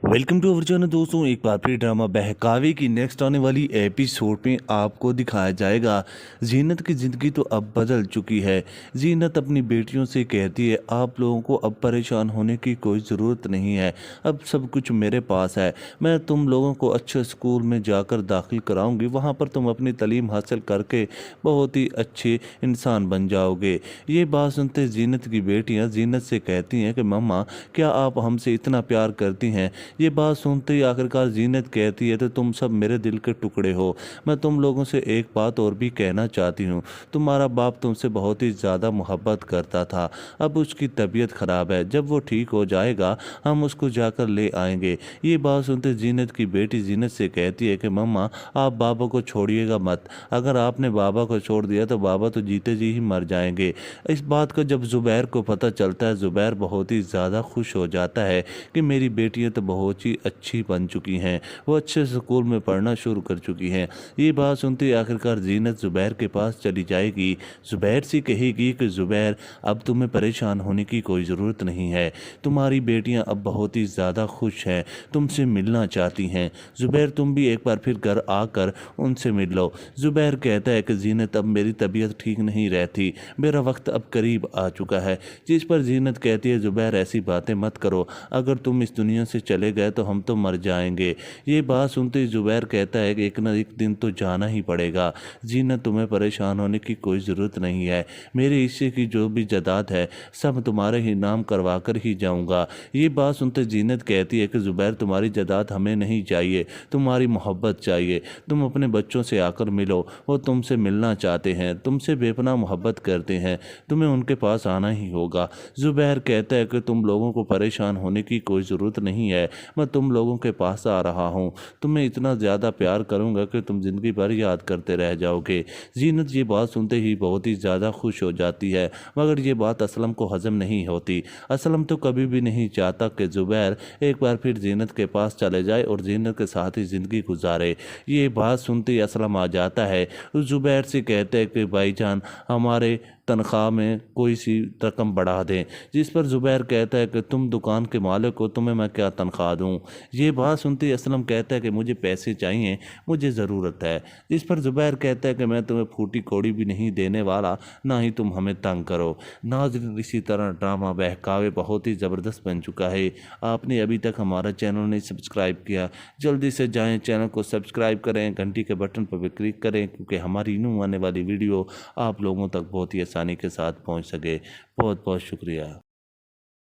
Welcome to our channel दोस्तों। एक बार फिर ड्रामा बहकावे की नेक्स्ट आने वाली एपिसोड में आपको दिखाया जाएगा जीनत की ज़िंदगी तो अब बदल चुकी है। जीनत अपनी बेटियों से कहती है, आप लोगों को अब परेशान होने की कोई ज़रूरत नहीं है, अब सब कुछ मेरे पास है। मैं तुम लोगों को अच्छे स्कूल में जाकर दाखिल कराऊंगी, वहाँ पर तुम अपनी तालीम हासिल करके बहुत ही अच्छे इंसान बन जाओगे। ये बात सुनते जीनत की बेटियाँ जीनत से कहती हैं कि मम्मा, क्या आप हमसे इतना प्यार करती हैं? ये बात सुनते ही आखिरकार जीनत कहती है, तो तुम सब मेरे दिल के टुकड़े हो। मैं तुम लोगों से एक बात और भी कहना चाहती हूँ। तुम्हारा बाप तुमसे बहुत ही ज़्यादा मोहब्बत करता था, अब उसकी तबीयत ख़राब है, जब वो ठीक हो जाएगा हम उसको जाकर ले आएंगे। ये बात सुनते जीनत की बेटी जीनत से कहती है कि मम्मा, आप बाबा को छोड़िएगा मत। अगर आपने बाबा को छोड़ दिया तो बाबा तो जीते जी ही मर जाएंगे। इस बात का जब ज़ुबैर को पता चलता है, ज़ुबैर बहुत ही ज़्यादा खुश हो जाता है कि मेरी बेटियां तो बहुत ही अच्छी बन चुकी हैं, वो अच्छे स्कूल में पढ़ना शुरू कर चुकी हैं। ये बात सुनते ही आखिरकार जीनत ज़ुबैर के पास चली जाएगी। ज़ुबैर से कहेगी कि ज़ुबैर, अब तुम्हें परेशान होने की कोई ज़रूरत नहीं है, तुम्हारी बेटियां अब बहुत ही ज़्यादा खुश हैं, तुमसे मिलना चाहती हैं। ज़ुबैर, तुम भी एक बार फिर घर आकर उनसे मिल लो। ज़ुबैर कहता है कि जीनत, अब मेरी तबीयत ठीक नहीं रहती, मेरा वक्त अब करीब आ चुका है। जिस पर जीनत कहती है, ज़ुबैर ऐसी बातें मत करो, अगर तुम इस दुनिया से चले गए तो हम तो मर जाएंगे। ये बात सुनते ही ज़ुबैर कहता है कि एक ना एक दिन तो जाना ही पड़ेगा। जीनत, तुम्हें परेशान होने की कोई ज़रूरत नहीं है, मेरे हिस्से की जो भी जायदाद है सब तुम्हारे ही नाम करवा कर ही जाऊंगा। ये बात सुनते जीनत कहती है कि ज़ुबैर, तुम्हारी जायदाद हमें नहीं चाहिए, तुम्हारी मोहब्बत चाहिए। तुम अपने बच्चों से आकर मिलो, वो तुमसे मिलना चाहते हैं, तुमसे बेपनाह मोहब्बत करते हैं, तुम्हें उनके पास आना ही होगा। ज़ुबैर कहता है कि तुम लोगों को परेशान होने की कोई ज़रूरत नहीं है, मैं तुम लोगों के पास आ रहा हूँ, तुम्हें इतना ज़्यादा प्यार करूँगा कि तुम ज़िंदगी भर याद करते रह जाओगे। जीनत ये बात सुनते ही बहुत ही ज़्यादा खुश हो जाती है, मगर ये बात असलम को हजम नहीं होती। असलम तो कभी भी नहीं चाहता कि ज़ुबैर एक बार फिर जीनत के पास चले जाए और जीनत के साथ ही ज़िंदगी गुजारे। ये बात सुनते ही असलम आ जाता है, उस ज़ुबैर से कहते हैं कि भाईजान, हमारे तनख्वाह में कोई सी रकम बढ़ा दें। जिस पर ज़ुबैर कहता है कि तुम दुकान के मालिक हो, तुम्हें मैं क्या तनख्वाह दूँ। ये बात सुनते ही असलम कहता है कि मुझे पैसे चाहिए, मुझे ज़रूरत है। जिस पर ज़ुबैर कहता है कि मैं तुम्हें फूटी कौड़ी भी नहीं देने वाला, ना ही तुम हमें तंग करो। नाज़रीन, इसी तरह ड्रामा बहकावे बहुत ही ज़बरदस्त बन चुका है। आपने अभी तक हमारा चैनल नहीं सब्सक्राइब किया, जल्दी से जाएँ चैनल को सब्सक्राइब करें, घंटी के बटन पर भी क्लिक करें, क्योंकि हमारी न्यू आने वाली वीडियो आप लोगों तक बहुत ही आसानी के साथ पहुंच सके। बहुत बहुत शुक्रिया।